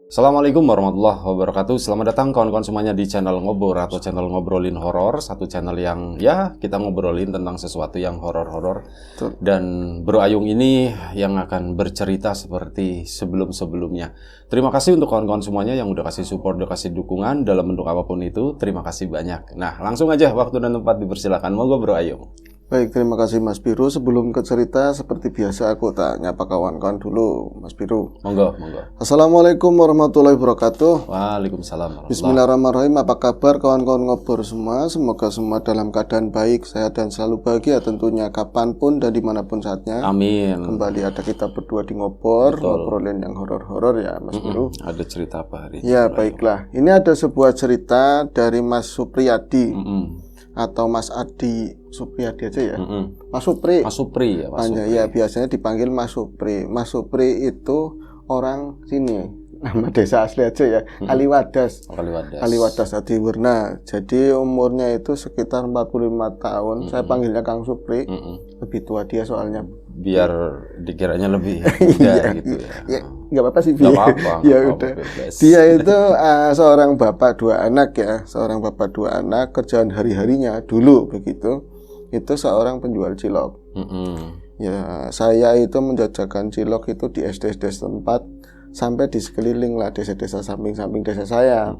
Assalamualaikum warahmatullahi wabarakatuh. Selamat datang kawan-kawan semuanya di channel Ngobor atau channel ngobrolin horor. Satu channel yang kita ngobrolin tentang sesuatu yang horor-horor. Dan Bro Ayung ini yang akan bercerita seperti sebelum-sebelumnya. Terima kasih untuk kawan-kawan semuanya yang udah kasih support, udah kasih dukungan dalam bentuk apapun itu. Terima kasih banyak. Nah, langsung aja waktu dan tempat dipersilakan. Monggo Bro Ayung. Baik, terima kasih Mas Biru. Sebelum ke cerita, seperti biasa aku tak nyapa kawan-kawan dulu, Mas Biru. Monggo. Assalamualaikum warahmatullahi wabarakatuh. Waalaikumsalam. Bismillahirrahmanirrahim. Apa kabar kawan-kawan ngobor semua? Semoga semua dalam keadaan baik, sehat dan selalu bahagia tentunya kapanpun dan dimanapun saatnya. Amin. Kembali ada kita berdua di ngobor, ngobrolin yang horor-horor ya Mas Biru. Ada cerita apa hari ini? Ya baiklah, ini ada sebuah cerita dari Mas Supriyadi. Atau Mas Adi Supriyadi aja ya. Mas Supri. Mas Supri ya, Mas Supri. Ya biasanya dipanggil Mas Supri. Mas Supri itu orang sini. Nama desa asli aja ya. Kaliwadas. Kaliwadas Adiwerna. Jadi umurnya itu sekitar 45 tahun. Saya panggilnya Kang Supri. Lebih tua dia soalnya. Biar dikiranya lebih muda gitu ya. Nggak apa-apa sih. Nggak apa-apa. Ya udah. Dia itu seorang bapak dua anak ya. Seorang bapak dua anak. Kerjaan hari-harinya dulu begitu. Itu seorang penjual cilok. Ya, saya itu menjajakan cilok itu di SD-SD setempat sampai di sekeliling lah desa-desa samping-samping desa saya.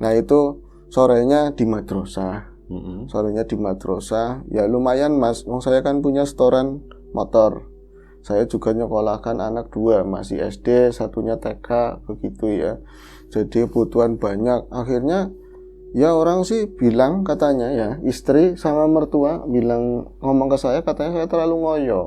Nah itu sorenya di madrasah. Sorenya di madrasah. Ya lumayan Mas. Saya kan punya setoran motor. Saya juga nyekolahkan anak dua, masih SD, satunya TK, begitu ya. Jadi kebutuhan banyak. Akhirnya ya orang sih bilang katanya ya, istri sama mertua bilang ngomong ke saya katanya saya terlalu ngoyo.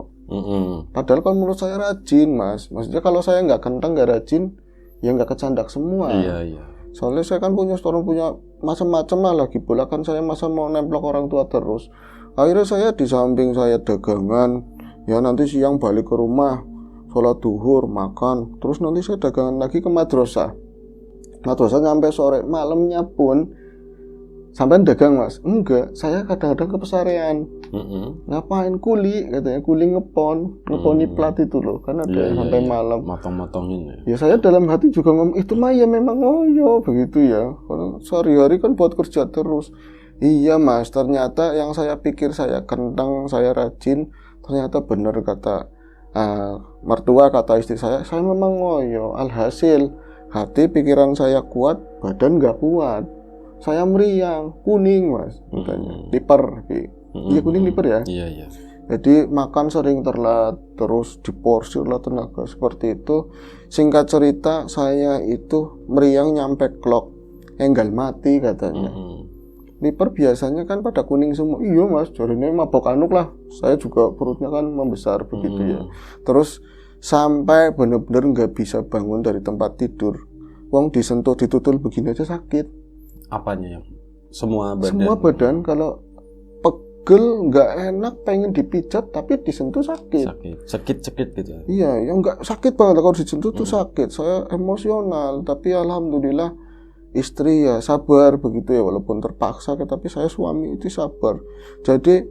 Padahal kan menurut saya rajin Mas. Maksudnya kalau saya nggak kentang, nggak rajin, ya nggak kecandak semua. Iya. Soalnya saya kan punya setoran, punya macam-macam lah, lagi pula kan saya masa mau nemplok orang tua terus. Akhirnya saya di samping saya dagangan, ya nanti siang balik ke rumah, sholat duhur, makan, terus nanti saya dagangan lagi ke madrasah. Madrasah sampai sore, malamnya pun sampai dagang Mas? Enggak, saya kadang-kadang ke pesarean. Ngapain kuli? Katanya kuli ngeponi plat itu loh, kan ada sampai malam. Matong-matongin ya. Ya saya dalam hati juga ngomong, itu mah ya memang ngoyo begitu ya. Karena sehari-hari kan buat kerja terus. Iya Mas, ternyata yang saya pikir saya kentang, saya rajin, ternyata benar kata mertua, kata istri saya memang ngoyo. Alhasil hati pikiran saya kuat, badan nggak kuat. Saya meriang, kuning Mas, katanya. Liper. Iya kuning liper ya. Iya. Jadi makan sering telat, terus diporsir lah tenaga seperti itu. Singkat cerita saya itu meriang nyampe klok, enggal mati katanya. Liper biasanya kan pada kuning semua. Iya Mas, jadinya mabok anuk lah. Saya juga perutnya kan membesar begitu ya. Terus sampai benar-benar nggak bisa bangun dari tempat tidur. Wong disentuh ditutul begini aja sakit. Apanya yang? Semua badan? Semua badan. Kalau pegel nggak enak, pengen dipijat tapi disentuh sakit. Sakit gitu ya? Iya, yang nggak sakit banget kalau disentuh tuh sakit. Saya emosional, tapi alhamdulillah istri ya sabar begitu ya, walaupun terpaksa, tapi saya suami itu sabar. Jadi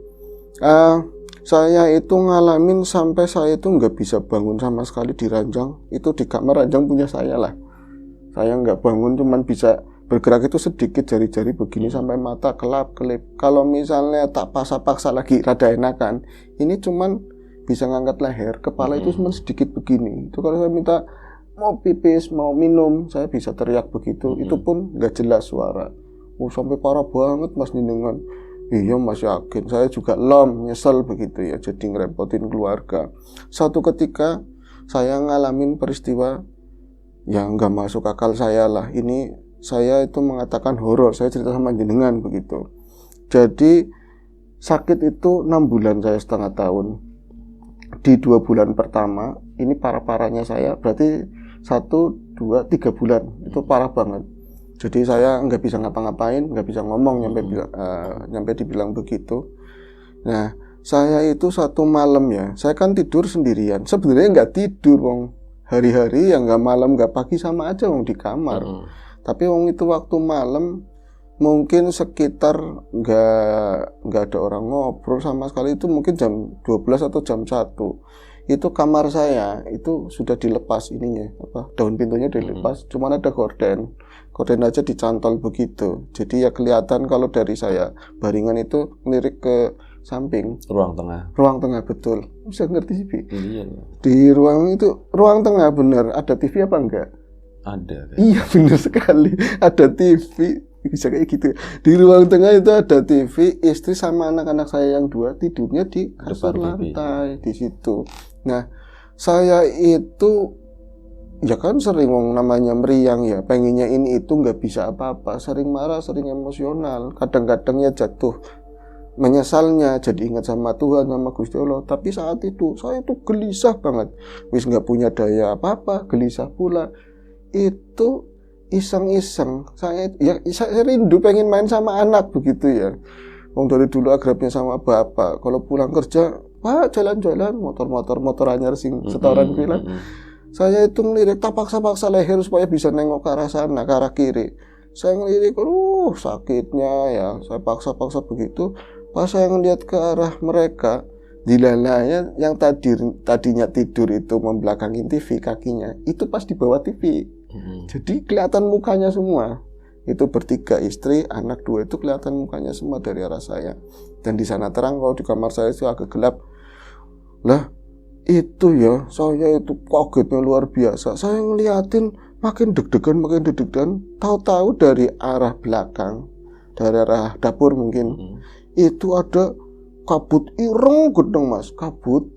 saya itu ngalamin sampai saya itu nggak bisa bangun sama sekali di ranjang. Itu di kamar ranjang punya saya lah. Saya nggak bangun, cuman bisa bergerak itu sedikit jari-jari begini sampai mata kelap-kelip. Kalau misalnya tak paksa-paksa lagi rada enakan, ini cuman bisa ngangkat leher, kepala itu cuma sedikit begini. Itu kalau saya minta mau pipis, mau minum, saya bisa teriak begitu. Itu pun nggak jelas suara. Sampai parah banget Mas Nindengan. Iya Mas, yakin. Saya juga nyesel begitu ya, jadi ngerepotin keluarga. Suatu ketika saya ngalamin peristiwa yang nggak masuk akal saya lah. Ini saya itu mengatakan horor, saya cerita sama jenengan begitu. Jadi sakit itu 6 bulan, saya setengah tahun. Di 2 bulan pertama, ini parah-parahnya saya, berarti 1, 2, 3 bulan, itu parah banget. Jadi saya nggak bisa ngapa-ngapain, nggak bisa ngomong, nyampe dibilang begitu. Nah, saya itu satu malam ya, saya kan tidur sendirian. Sebenarnya nggak tidur, wong. Hari-hari yang nggak malam, nggak pagi sama aja, wong, di kamar. Tapi wong itu waktu malam mungkin sekitar nggak ada orang ngobrol sama sekali, itu mungkin jam 12 atau jam 1. itu kamar saya itu sudah dilepas ininya, daun pintunya dilepas, cuman ada gorden aja dicantol begitu. Jadi ya kelihatan kalau dari saya baringan itu ngelirik ke samping. Ruang tengah betul. Bisa ngerti sih, Bi? Iya. Di ruang tengah bener. Ada TV apa enggak? Ada. Iya bener sekali. Ada TV. Bisa kayak gitu. Di ruang tengah itu ada TV. Istri sama anak-anak saya yang 2 tidurnya di kasur lantai di situ. Nah, saya itu ya kan sering namanya meriang ya, pengennya ini itu nggak bisa apa-apa, sering marah, sering emosional, kadang-kadang ya jatuh menyesalnya, jadi ingat sama Tuhan, sama Gusti Allah. Tapi saat itu saya tuh gelisah banget, wis nggak punya daya apa-apa, gelisah pula. Itu iseng-iseng saya rindu pengen main sama anak begitu ya. Wong dari dulu akrabnya sama bapak, kalau pulang kerja, Pak jalan-jalan, motor anyar sing setoran bilang. Saya itu ngelirik, tak paksa-paksa leher supaya bisa nengok ke arah sana, ke arah kiri. Saya ngelirik, sakitnya ya. Saya paksa-paksa begitu. Pas saya ngeliat ke arah mereka, dilalanya yang tadinya tidur itu membelakangin TV kakinya, itu pas di bawah TV. Jadi kelihatan mukanya semua. Itu bertiga, istri, anak 2 itu kelihatan mukanya semua dari arah saya. Dan di sana terang, kalau di kamar saya itu agak gelap. Lah, itu ya, saya itu kagetnya luar biasa. Saya ngeliatin makin deg-degan, tahu-tahu dari arah belakang, dari arah dapur mungkin, itu ada kabut ireng gedeng, Mas. Kabut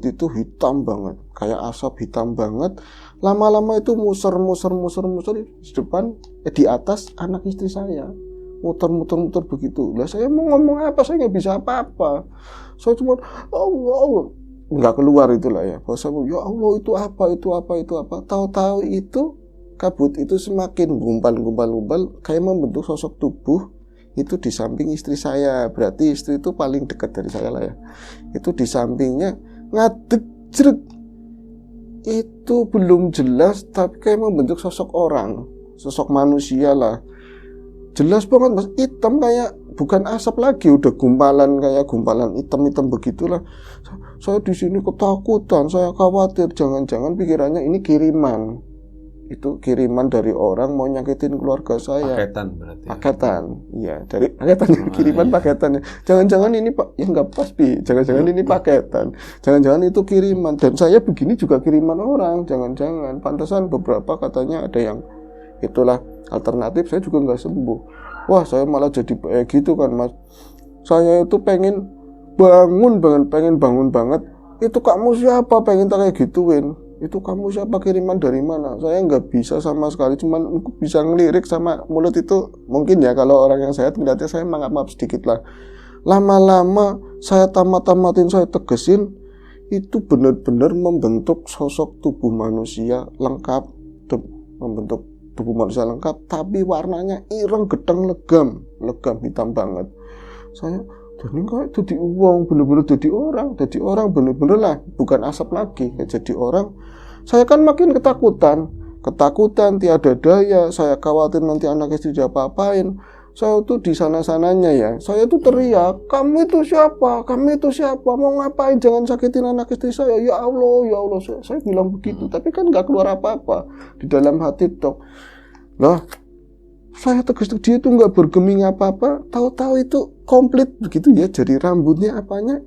itu hitam banget, kayak asap hitam banget. Lama-lama itu muser di depan, di atas anak istri saya. Muter begitu. Lah saya mau ngomong apa, saya nggak bisa apa-apa. Saya cuma Allah. Nggak keluar itulah ya. Bahasa ya Allah, itu apa. Tahu-tahu itu kabut itu semakin gumpal kayak membentuk sosok tubuh itu di samping istri saya. Berarti istri itu paling dekat dari saya lah ya. Itu di sampingnya ngadeg jerek. Itu belum jelas tapi kayak membentuk sosok orang, sosok manusia lah. Jelas banget, Mas, hitam kayak bukan asap lagi, udah gumpalan hitam begitulah. Saya di sini ketakutan, saya khawatir jangan-jangan pikirannya ini kiriman. Itu kiriman dari orang mau nyakitin keluarga saya. Paketan berarti. Paketan. Iya, dari paketan kiriman iya. Paketannya. Jangan-jangan ini Pak, ya enggak pas, Bi. Jangan-jangan ini paketan. Jangan-jangan itu kiriman dan saya begini juga kiriman orang. Jangan-jangan pantesan beberapa katanya ada yang itulah alternatif, saya juga nggak sembuh. Wah, saya malah jadi gitu kan, Mas. Saya itu pengen bangun banget. Itu kamu siapa? Pengen tak kayak gituin. Itu kamu siapa, kiriman dari mana? Saya nggak bisa sama sekali, cuman bisa ngelirik sama mulut itu. Mungkin ya kalau orang yang sehat ngeliatnya saya maaf sedikit lah. Lama-lama saya tamatin, saya tegesin, itu benar-benar membentuk sosok tubuh manusia lengkap, membentuk tubuh manusia lengkap, tapi warnanya ireng, gedeng, legam hitam banget. Saya jadi kayak jadi uang, bener-bener jadi orang bener-bener lah, bukan asap lagi, jadi orang. Saya kan makin ketakutan, tiada daya. Saya khawatir nanti anak istri apa-apain. Saya tuh di sana-sananya ya, saya tuh teriak, kamu itu siapa, mau ngapain, jangan sakitin anak istri saya. Ya Allah, saya bilang begitu, tapi kan gak keluar apa-apa di dalam hati dok. Lah, saya tegas dia tuh gak bergeming apa-apa, tahu-tahu itu komplit begitu ya, jadi rambutnya apanya,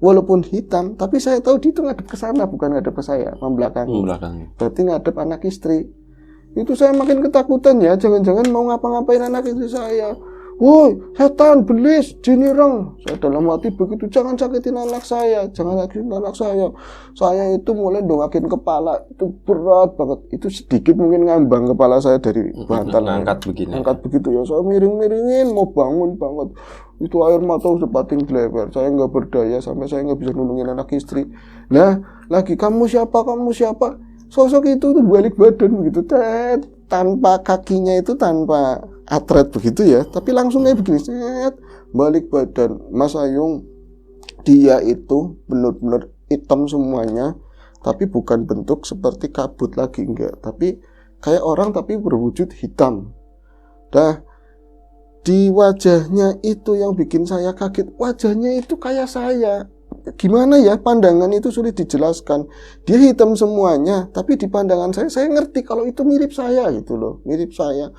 walaupun hitam, tapi saya tahu dia itu ngadep ke sana, bukan ngadep ke saya, membelakangi. Berarti ngadep anak istri. Itu saya makin ketakutan ya, jangan-jangan mau ngapa-ngapain anak istri saya. Woi, setan, belis, jinireng. Saya dalam hati begitu, jangan sakitin anak saya. Saya itu mulai dongakin kepala, itu berat banget. Itu sedikit mungkin ngambang kepala saya dari bantal. Angkat begitu ya, saya miring-miringin, mau bangun banget. Itu air mata udah pating bleber. Saya nggak berdaya, sampai saya nggak bisa nulungin anak istri. Nah, lagi kamu siapa? Sosok itu tuh balik badan begitu, tanpa kakinya itu, tanpa atret begitu ya, tapi langsung kayak begini, balik badan. Mas Ayung, dia itu benar-benar hitam semuanya, tapi bukan bentuk seperti kabut lagi, enggak, tapi kayak orang tapi berwujud hitam. Dah, di wajahnya itu yang bikin saya kaget, wajahnya itu kayak saya, gimana ya, pandangan itu sulit dijelaskan. Dia hitam semuanya, tapi di pandangan saya ngerti kalau itu mirip saya gitu loh, mirip saya.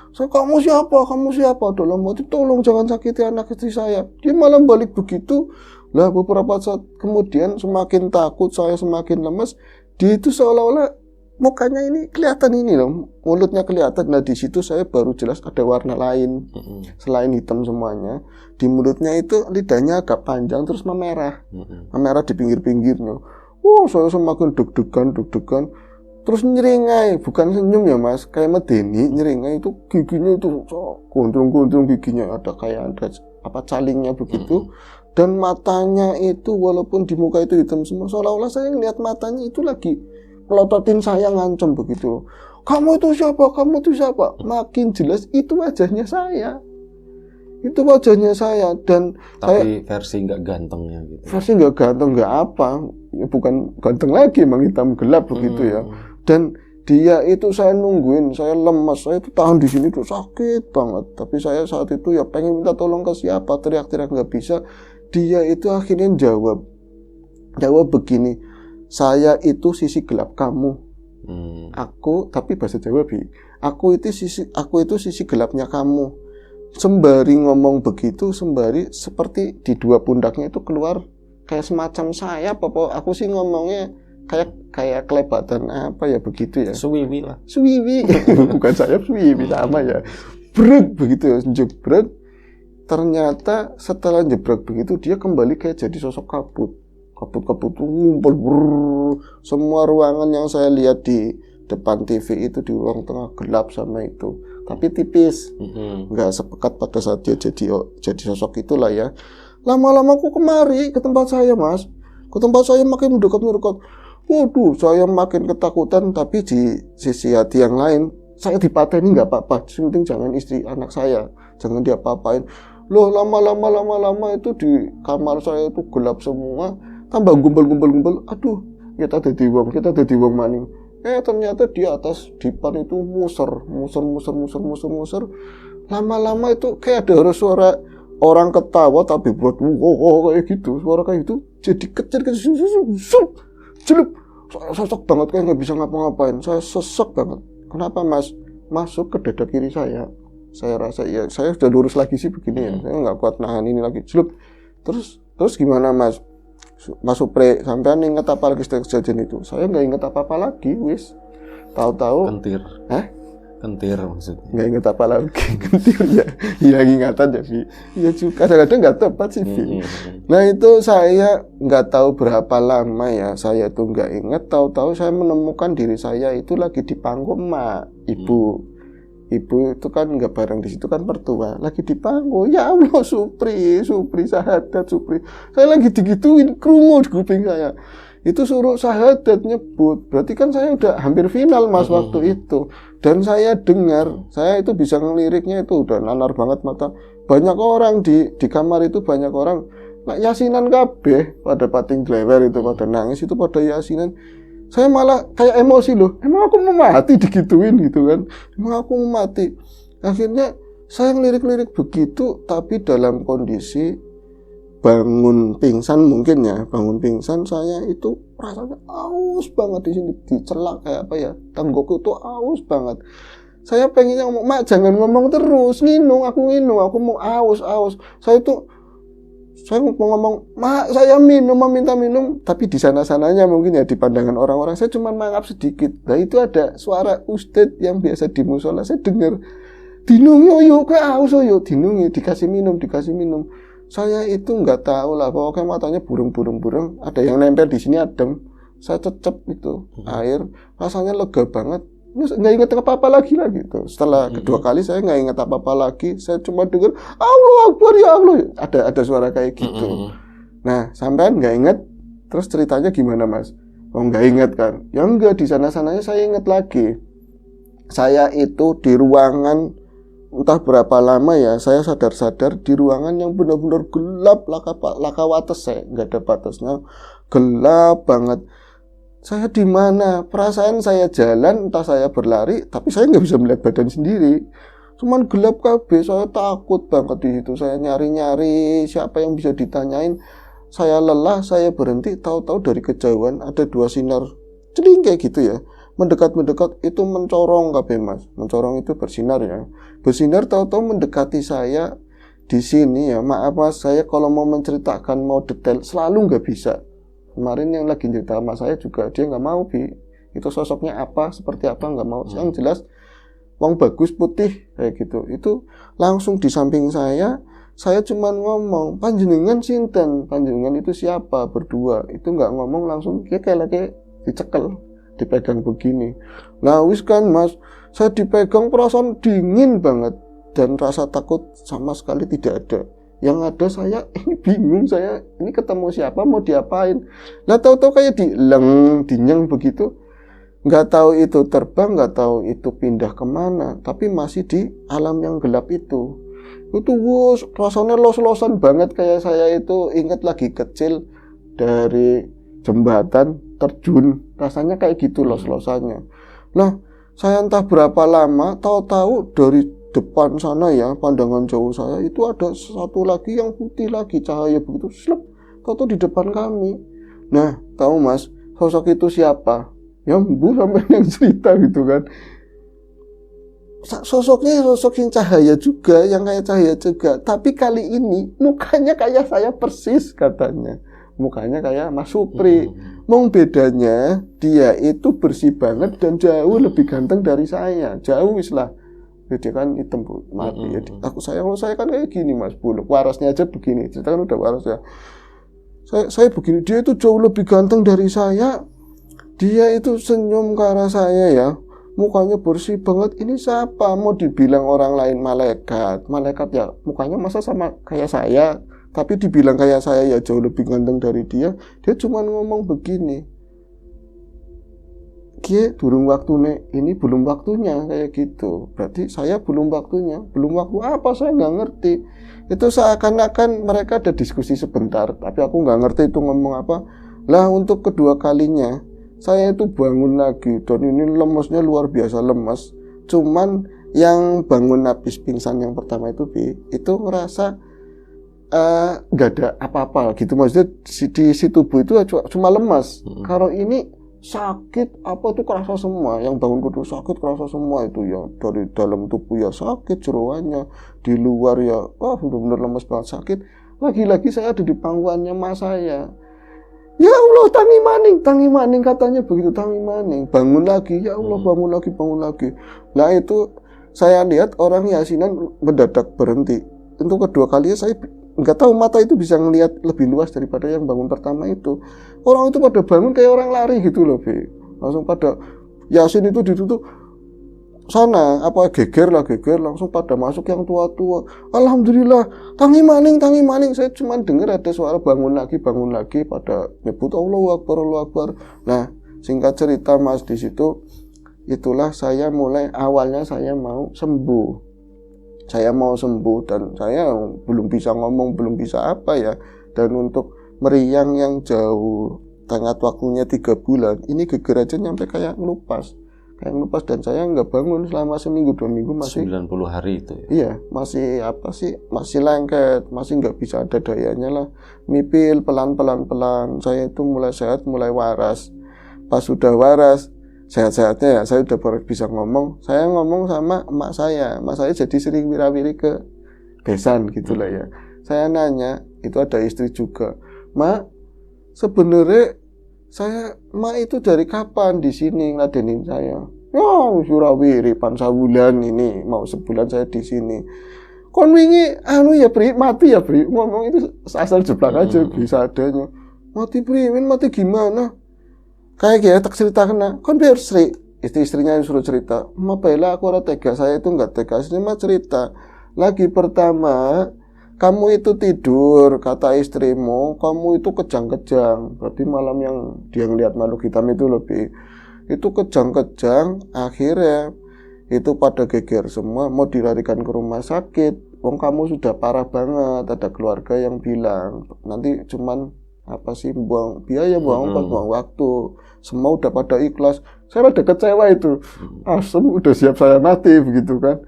Kamu siapa? Kamu siapa? Dalam hati, tolong jangan sakiti anak istri saya. Dia malah balik begitu. Lah beberapa saat kemudian semakin takut saya, semakin lemes. Dia itu seolah-olah mukanya ini kelihatan ini loh, mulutnya kelihatan. Nah di situ saya baru jelas ada warna lain selain hitam semuanya. Di mulutnya itu lidahnya agak panjang terus memerah, memerah di pinggir-pinggirnya. Saya semakin deg-degan. Terus nyeringai, bukan senyum ya mas, kayak medeni. Nyeringai itu giginya itu gondrong-gondrong giginya, ada kayak ada apa calingnya begitu. Dan matanya itu walaupun di muka itu hitam semua, seolah-olah saya ngeliat matanya itu lagi melototin saya, ngancem begitu. Kamu itu siapa? Kamu itu siapa? Makin jelas itu wajahnya saya. Itu wajahnya saya. Dan tapi versi nggak gantengnya gitu. Versi nggak ganteng, nggak apa. Ya, bukan ganteng lagi, emang hitam gelap begitu ya. Dan dia itu saya nungguin, saya lemas, saya itu tahan di sini tuh sakit banget. Tapi saya saat itu ya pengen minta tolong ke siapa, teriak-teriak nggak bisa. Dia itu akhirnya jawab begini. Saya itu sisi gelap kamu. Aku, tapi bahasa Jawa aku itu sisi gelapnya kamu. Sembari ngomong begitu, sembari seperti di dua pundaknya itu keluar kayak semacam sayap. Aku sih ngomongnya kayak kelebatan apa ya begitu ya. Suwiwi lah. Suwiwi. Bukan sayap, suwiwi sama ya. Brek begitu ya, jebrek. Ternyata setelah jebrek begitu dia kembali kayak jadi sosok kabut ngumpul semua ruangan yang saya lihat di depan TV itu di ruang tengah gelap sama itu, tapi tipis, nggak sepekat pada saat dia jadi sosok itulah ya. Lama-lama aku kemari ke tempat saya mas, makin mendekat. Waduh, saya makin ketakutan. Tapi di sisi hati yang lain saya dipateni nggak apa-apa, penting jangan istri anak saya, jangan diapa-apain. Loh, lama-lama itu di kamar saya itu gelap semua. Tambah gumpal. Aduh, kita jadi wong maning. Ternyata di atas dipan itu muser. Lama-lama itu kayak ada suara orang ketawa tapi buat kayak gitu. Suara kayak gitu jadi kecil jelup. Saya sesek banget, kayak nggak bisa ngapa-ngapain. Saya sesek banget. Kenapa mas? Masuk ke dada kiri saya. Saya rasa ya saya sudah lurus lagi sih begini ya. Saya nggak kuat nahan ini lagi. Jelup. Terus gimana mas? Mas Supre, sampean inget apa lagi kejadian itu? Saya nggak inget apa-apa lagi, wis. Tahu-tahu. Kentir maksudnya. Nggak inget apa lagi, kentir ya. Iya ingatan jadi. Iya juga, kadang-kadang nggak tepat sih. Nah itu saya nggak tahu berapa lama ya. Saya tuh nggak inget. Tahu-tahu saya menemukan diri saya itu lagi di pangku emak, ibu itu kan nggak bareng di situ kan mertua, lagi di pangku. Ya Allah, Supri sahadat Supri. Saya lagi digituin, krungu di kuping saya. Itu suruh sahadat nyebut. Berarti kan saya udah hampir final mas waktu itu. Dan saya dengar, saya itu bisa ngeliriknya itu udah nanar banget mata. Banyak orang di kamar itu, banyak orang yasinan kabeh pada pating glewer itu, pada nangis itu, pada yasinan. Saya malah kayak emosi loh. Emang aku mau mati digituin gitu kan. Emang aku mau mati. Akhirnya saya ngelirik-lirik begitu. Tapi dalam kondisi bangun pingsan mungkin ya. Bangun pingsan saya itu rasanya aus banget di sini. Dicelak kayak apa ya. Tenggokku itu aus banget. Saya pengennya ngomong, mak jangan ngomong terus. Nginung, aku mau aus. Saya mau ngomong, mak saya meminta minum, tapi di sana-sananya mungkin ya di pandangan orang-orang saya cuma mangap sedikit. Nah itu ada suara ustadz yang biasa di musola, saya dengar, dinungi yo ke aus yo, dinungi, dikasih minum. Saya itu nggak tahu lah, pokoknya matanya burung, ada yang nempel di sini adem. Saya cecep itu air, rasanya lega banget. Nggak ingat apa-apa lagi lah gitu. Setelah kedua kali saya nggak ingat apa-apa lagi. Saya cuma dengar Allah Akbar ya Allah. Ada suara kayak gitu. Nah, sampean nggak ingat. Terus ceritanya gimana mas? Oh nggak ingat kan? Ya enggak, di sana-sananya saya ingat lagi. Saya itu di ruangan entah berapa lama ya. Saya sadar-sadar di ruangan yang benar-benar gelap laka wates, saya nggak ada batasnya. Gelap banget. Saya di mana? Perasaan saya jalan, entah saya berlari, tapi saya nggak bisa melihat badan sendiri. Cuman gelap kabeh, saya takut banget di situ. Saya nyari-nyari siapa yang bisa ditanyain. saya lelah, saya berhenti, tahu-tahu dari kejauhan ada 2 sinar celing kayak gitu ya, mendekat-mendekat, itu mencorong kabeh Mas. Mencorong itu bersinar ya, bersinar, tahu-tahu mendekati saya di sini ya. Maaf Mas, saya kalau mau menceritakan, mau detail selalu nggak bisa. Kemarin yang lagi cerita sama saya juga, dia nggak mau itu sosoknya apa, seperti apa, nggak mau. Yang jelas wong bagus putih kayak gitu. Itu langsung di samping saya cuman ngomong, panjenengan sinten, panjenengan itu siapa, berdua. Itu nggak ngomong, langsung dia kayak lagi dicekel, dipegang begini. Nah wis kan Mas, saya dipegang, perasaan dingin banget dan rasa takut sama sekali tidak ada. Yang ada saya ini bingung, saya ini ketemu siapa, mau diapain. Nah tahu-tahu kayak dinyeng begitu. Nggak tahu itu terbang, nggak tahu itu pindah kemana, tapi masih di alam yang gelap itu. Itu rasanya los-losan banget, kayak saya itu ingat lagi kecil dari jembatan terjun, rasanya kayak gitu los-losannya. Nah saya entah berapa lama, tahu-tahu dari depan sana ya, pandangan jauh saya itu ada satu lagi yang putih lagi, cahaya begitu slep, tahu-tahu di depan kami. Nah tahu Mas, sosok itu siapa? Ya Bu sampai yang cerita gitu kan, sosoknya sosok yang cahaya juga, yang kayak cahaya juga, tapi kali ini mukanya kayak saya persis katanya, mukanya kayak Mas Supri. Mong bedanya dia itu bersih banget dan jauh lebih ganteng dari saya, jauh lah. Dia kan hitam Bu, mati ya. Kalau saya kan kayak gini Mas, buluk warasnya aja begini, cerita kan udah waras ya. Saya begini, dia itu jauh lebih ganteng dari saya. Dia itu senyum ke arah saya ya, mukanya bersih banget. Ini siapa? Mau dibilang orang lain malaikat ya, mukanya masa sama kayak saya, tapi dibilang kayak saya ya jauh lebih ganteng dari dia. Dia cuma ngomong begini, "Kie, durung waktune, ini belum waktunya," kayak gitu. Berarti saya belum waktunya. Belum waktu apa, saya nggak ngerti. Itu seakan-akan mereka ada diskusi sebentar, tapi aku nggak ngerti itu ngomong apa. Lah untuk kedua kalinya saya itu bangun lagi, dan ini lemesnya luar biasa lemes. Cuman yang bangun habis pingsan yang pertama itu itu ngerasa nggak ada apa-apa gitu, maksudnya di si tubuh itu cuma lemas. Kalau ini sakit apa tuh kerasa semua, yang bangun kedua sakit kerasa semua itu ya, dari dalam tubuh ya sakit jeroannya, di luar ya benar-benar lemas banget sakit. Lagi-lagi saya ada di pangkuannya mas saya. Ya Allah, tangi maning katanya begitu, tangi maning, bangun lagi, ya Allah, bangun lagi. Nah itu saya lihat orang yasinan mendadak berhenti. Untuk kedua kalinya saya nggak tahu, mata itu bisa ngelihat lebih luas daripada yang bangun pertama itu. Orang itu pada bangun kayak orang lari gitu loh, langsung pada yasin itu ditutup sana, geger langsung pada masuk yang tua-tua. Alhamdulillah, tangi maning. Saya cuma dengar ada suara bangun lagi pada nyebut Allahu Akbar. Nah, singkat cerita Mas, di situ itulah saya mulai, awalnya saya mau sembuh. Dan saya belum bisa ngomong, belum bisa apa ya. Dan untuk meriang yang jauh, tengah waktunya 3 bulan, ini geger aja nyampe kayak ngelupas, dan saya nggak bangun selama seminggu 2 minggu, masih 90 hari itu ya? Iya, masih lengket, masih nggak bisa ada dayanya lah, mipil pelan, saya itu mulai sehat, mulai waras. Pas sudah waras, sehat-sehatnya ya, saya udah baru bisa ngomong, saya ngomong sama emak saya jadi sering wirawiri ke besan gitulah ya. Saya nanya, itu ada istri juga, "Mak, sebenarnya Mak itu dari kapan di sini ngeladenin saya?" "Ya, wirawiri pansabulan, ini mau sebulan saya di sini." "Kon wingi ya Pri, mati ya Pri." Ngomong itu asal jeplak aja, bisa adanya. "Mati Pri, mati gimana?" Kayak tak cerita kena, "Kon biar Sri." Istrinya yang suruh cerita, "Ma Bella, aku ora tega." Saya itu nggak tega, cuma cerita. Lagi pertama kamu itu tidur, kata istrimu, kamu itu kejang-kejang. Berarti malam yang dia ngelihat makhluk hitam itu lebih. Itu kejang-kejang, akhirnya itu pada geger semua, mau dilarikan ke rumah sakit. Wong kamu sudah parah banget, ada keluarga yang bilang, nanti cuman buang biaya, buang waktu. Semua udah pada ikhlas. Saya rada kecewa itu. Asem udah siap saya mati begitu kan.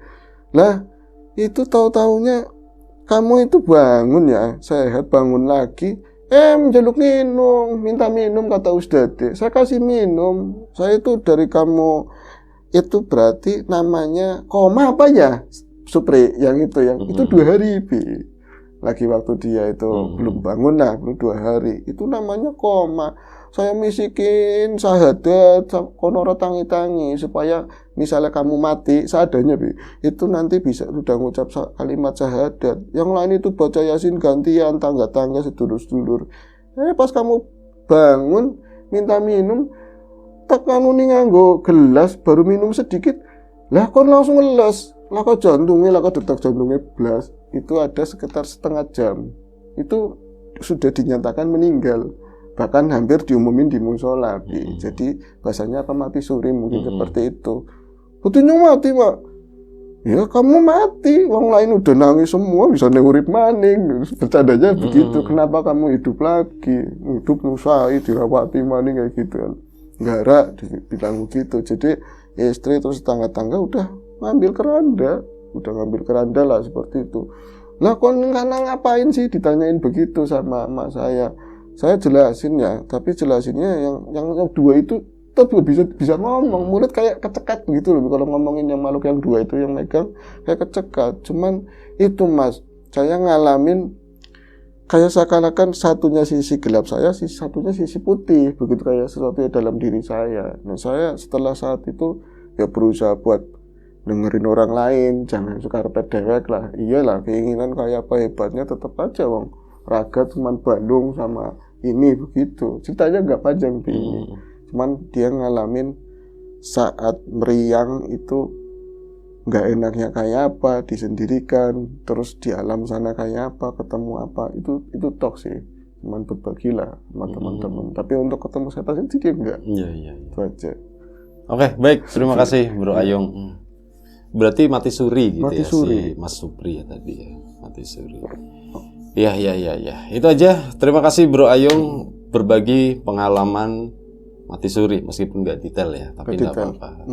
Lah, itu tahu-taunya kamu itu bangun ya, sehat, bangun lagi, Jaluk minum, minta minum kata Ustadz. Saya kasih minum. Saya itu dari kamu itu berarti namanya koma apa ya? Supri yang itu itu 2 hari Bi. Lagi waktu dia itu belum bangun lah, belum 2 hari. Itu namanya koma. Saya misikin syahadat, konoro tangi-tangi supaya misalnya kamu mati seadanya Bi, itu nanti bisa sudah ngucap kalimat syahadat. Yang lain itu baca Yasin gantian, tangga-tangga, sedulur-sedulur. Pas kamu bangun minta minum, tekan nganggo gelas baru minum sedikit, lah kon langsung ngeles, lah kok jantungnya, lah kok detak jantungnya blas. Itu ada sekitar setengah jam. Itu sudah dinyatakan meninggal. Bahkan hampir diumumin di musola. Jadi bahasanya apa mati suri mungkin seperti itu. Buktinya mati Pak. Ya kamu mati, orang lain udah nangis semua bisa urip maning. Bercandanya begitu. Kenapa kamu hidup lagi? Hidup nusai dirawati maning kayak gitu kan. Gara bilang begitu. Jadi istri terus tangga-tangga udah ngambil keranda lah seperti itu. Lah kon ngapain sih ditanyain begitu sama emak saya. Saya jelasin ya, tapi jelasinnya yang 2 itu tetap bisa ngomong, mulut kayak kecekat begitu loh. Kalau ngomongin yang makhluk yang 2 itu yang megang kayak kecekat. Cuman itu Mas, saya ngalamin kayak seakan-akan satunya sisi gelap saya, satunya sisi putih, begitu kayak sesuatu yang dalam diri saya. Nah saya setelah saat itu ya berusaha buat dengerin orang lain, jangan suka repet dewek lah. Iyalah keinginan kayak apa hebatnya tetap aja wong. Raga cuman Bandung sama ini begitu. Ceritanya nggak panjang ini. Cuman dia ngalamin saat meriang itu nggak enaknya kayak apa, disendirikan, terus di alam sana kayak apa, ketemu apa, itu tok sih. Cuman berbagilah sama teman-teman. Tapi untuk ketemu setan sih dia enggak. Iya. Itu aja. Oke, baik. Terima kasih Bro Ayung. Berarti mati suri gitu mati ya suri. si Mas Supri ya tadi ya. Mati suri. Ya. Itu aja. Terima kasih Bro Ayung berbagi pengalaman mati suri meskipun nggak detail ya, tapi nggak apa-apa.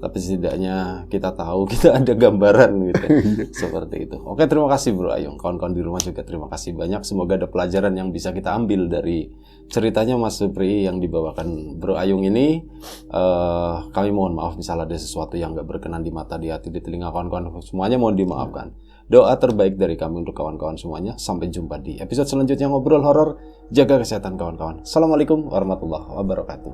Tapi setidaknya kita tahu, kita ada gambaran gitu. Seperti itu. Oke, terima kasih Bro Ayung. Kawan-kawan di rumah juga terima kasih banyak. Semoga ada pelajaran yang bisa kita ambil dari ceritanya Mas Supri yang dibawakan Bro Ayung ini. Kami mohon maaf misalnya ada sesuatu yang nggak berkenan di mata, di hati, di telinga kawan-kawan semuanya mohon dimaafkan. Doa terbaik dari kami untuk kawan-kawan semuanya. Sampai jumpa di episode selanjutnya Ngobrol Horor. Jaga kesehatan kawan-kawan. Assalamualaikum warahmatullahi wabarakatuh.